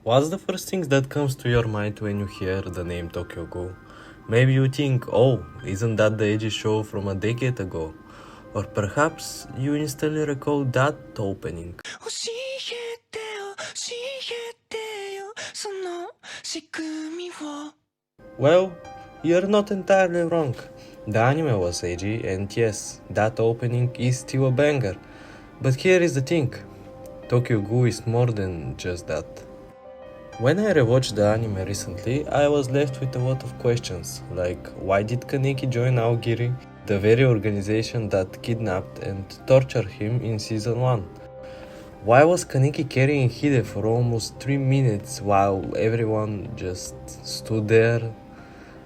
What's the first thing that comes to your mind when you hear the name Tokyo Ghoul? Maybe you think, oh, isn't that the edgy show from a decade ago? Or perhaps you instantly recall that opening. Well, you're not entirely wrong. The anime was edgy, and yes, that opening is still a banger. But here is the thing, Tokyo Ghoul is more than just that. When I rewatched the anime recently, I was left with a lot of questions, like why did Kaneki join Aogiri, the very organization that kidnapped and tortured him in season 1? Why was Kaneki carrying Hide for almost 3 minutes while everyone just stood there?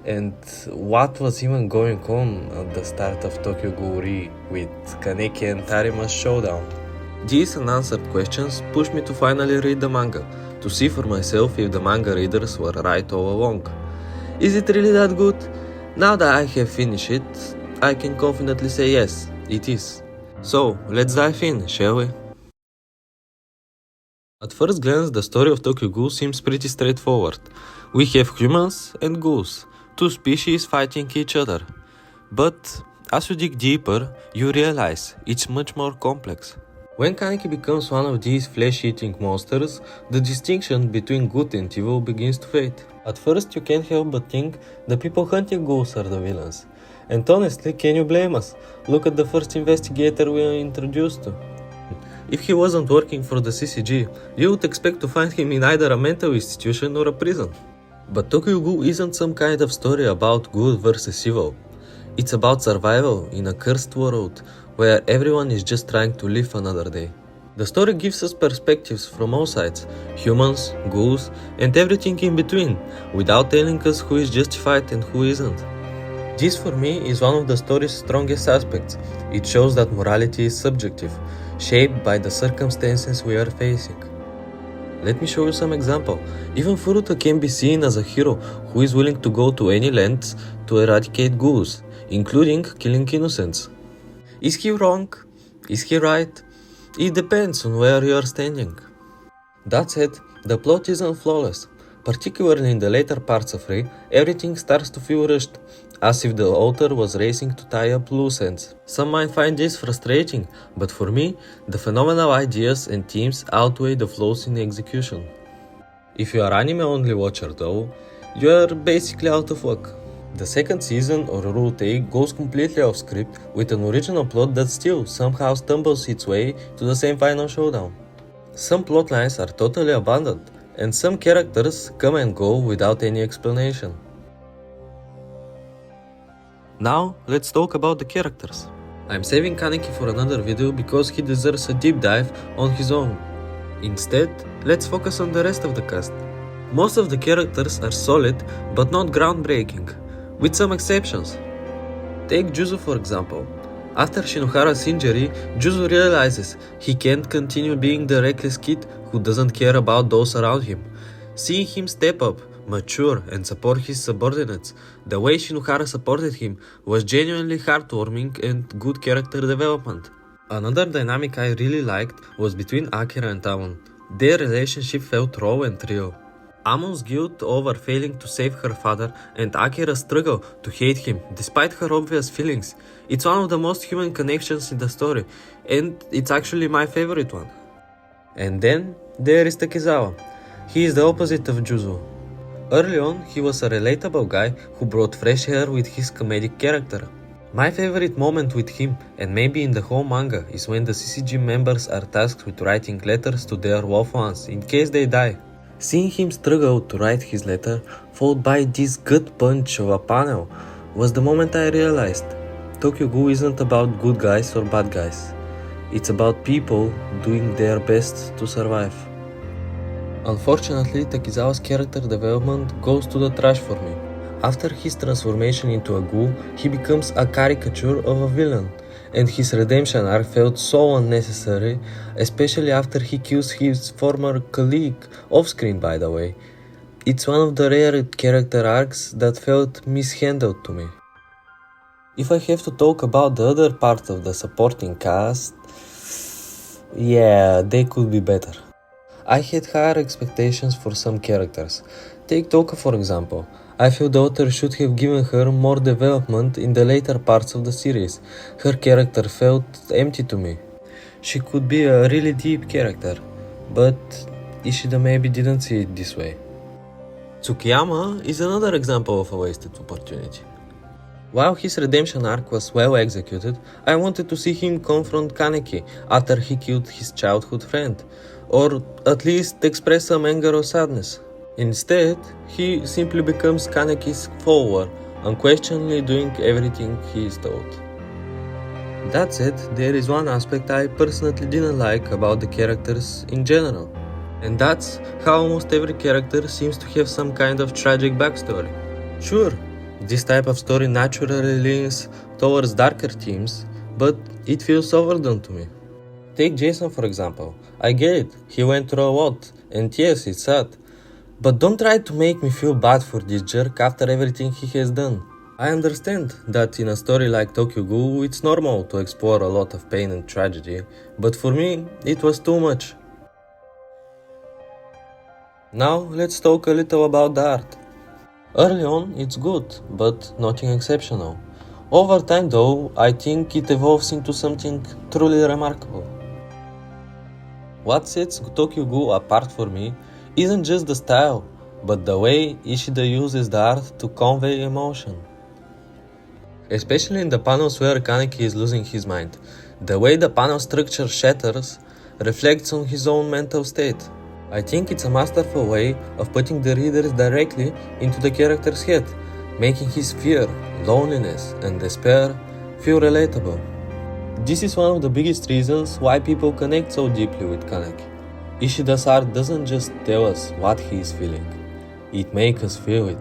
And what was even going on at the start of Tokyo Ghoul Re with Kaneki and Tarima's showdown? These unanswered questions pushed me to finally read the manga, to see for myself if the manga readers were right all along. Is it really that good? Now that I have finished it, I can confidently say yes, it is. So, let's dive in, shall we? At first glance, the story of Tokyo Ghoul seems pretty straightforward. We have humans and ghouls, two species fighting each other. But as you dig deeper, you realize it's much more complex. When Kaneki becomes one of these flesh-eating monsters, the distinction between good and evil begins to fade. At first you can't help but think the people hunting ghouls are the villains. And honestly, can you blame us? Look at the first investigator we are introduced to. If he wasn't working for the CCG, you would expect to find him in either a mental institution or a prison. But Tokyo Ghoul isn't some kind of story about good versus evil. It's about survival in a cursed world where everyone is just trying to live another day. The story gives us perspectives from all sides, humans, ghouls, and everything in between, without telling us who is justified and who isn't. This for me is one of the story's strongest aspects. It shows that morality is subjective, shaped by the circumstances we are facing. Let me show you some example. Even Furuta can be seen as a hero who is willing to go to any lengths to eradicate ghouls, including killing innocents. Is he wrong? Is he right? It depends on where you are standing. That said, the plot isn't flawless. Particularly in the later parts of Re, everything starts to feel rushed, as if the author was racing to tie up loose ends. Some might find this frustrating, but for me, the phenomenal ideas and themes outweigh the flaws in execution. If you are anime-only watcher though, you are basically out of luck. The second season, or Route A, goes completely off script with an original plot that still somehow stumbles its way to the same final showdown. Some plotlines are totally abandoned, and some characters come and go without any explanation. Now, let's talk about the characters. I'm saving Kaneki for another video because he deserves a deep dive on his own. Instead, let's focus on the rest of the cast. Most of the characters are solid, but not groundbreaking, with some exceptions. Take Juzu for example. After Shinohara's injury, Juzu realizes he can't continue being the reckless kid who doesn't care about those around him. Seeing him step up, mature, and support his subordinates, the way Shinohara supported him, was genuinely heartwarming and good character development. Another dynamic I really liked was between Akira and Amon. Their relationship felt raw and real. Amon's guilt over failing to save her father and Akira's struggle to hate him despite her obvious feelings. It's one of the most human connections in the story, and it's actually my favorite one. And then there is Takezawa. He is the opposite of Juzo. Early on, he was a relatable guy who brought fresh air with his comedic character. My favorite moment with him, and maybe in the whole manga, is when the CCG members are tasked with writing letters to their loved ones in case they die. Seeing him struggle to write his letter, followed by this gut punch of a panel, was the moment I realized Tokyo Ghoul isn't about good guys or bad guys. It's about people doing their best to survive. Unfortunately, Takezawa's character development goes to the trash for me. After his transformation into a ghoul, he becomes a caricature of a villain, and his redemption arc felt so unnecessary, especially after he kills his former colleague, off-screen by the way. It's one of the rare character arcs that felt mishandled to me. If I have to talk about the other parts of the supporting cast, yeah, they could be better. I had higher expectations for some characters. Take Toka for example. I feel the author should have given her more development in the later parts of the series. Her character felt empty to me. She could be a really deep character, but Ishida maybe didn't see it this way. Tsukiyama is another example of a wasted opportunity. While his redemption arc was well executed, I wanted to see him confront Kaneki after he killed his childhood friend, or at least express some anger or sadness. Instead, he simply becomes Kaneki's follower, unquestionably doing everything he is told. That said, there is one aspect I personally didn't like about the characters in general. And that's how almost every character seems to have some kind of tragic backstory. Sure, this type of story naturally leans towards darker themes, but it feels overdone to me. Take Jason for example. I get it, he went through a lot, and yes, it's sad. But don't try to make me feel bad for this jerk after everything he has done. I understand that in a story like Tokyo Ghoul, it's normal to explore a lot of pain and tragedy, but for me, it was too much. Now, let's talk a little about the art. Early on, it's good, but nothing exceptional. Over time though, I think it evolves into something truly remarkable. What sets Tokyo Ghoul apart for me isn't just the style, but the way Ishida uses the art to convey emotion. Especially in the panels where Kaneki is losing his mind, the way the panel structure shatters reflects on his own mental state. I think it's a masterful way of putting the readers directly into the character's head, making his fear, loneliness, and despair feel relatable. This is one of the biggest reasons why people connect so deeply with Kaneki. Ishida's art doesn't just tell us what he is feeling, it makes us feel it.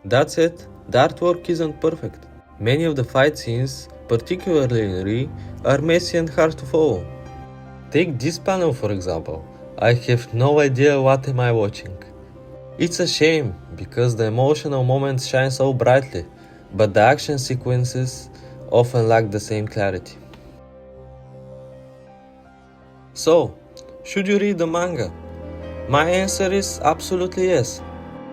That said, the artwork isn't perfect. Many of the fight scenes, particularly in Re, are messy and hard to follow. Take this panel for example. I have no idea what am I watching. It's a shame, because the emotional moments shine so brightly, but the action sequences often lack the same clarity. So, should you read the manga? My answer is absolutely yes.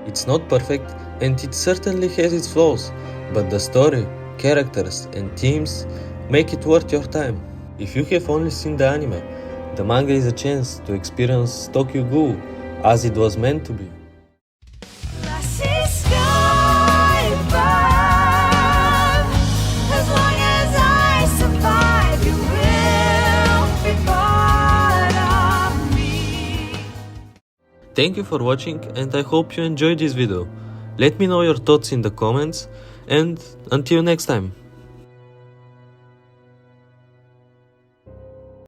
It's not perfect, and it certainly has its flaws, but the story, characters, and themes make it worth your time. If you have only seen the anime, the manga is a chance to experience Tokyo Ghoul as it was meant to be. Thank you for watching, and I hope you enjoyed this video. Let me know your thoughts in the comments, and until next time.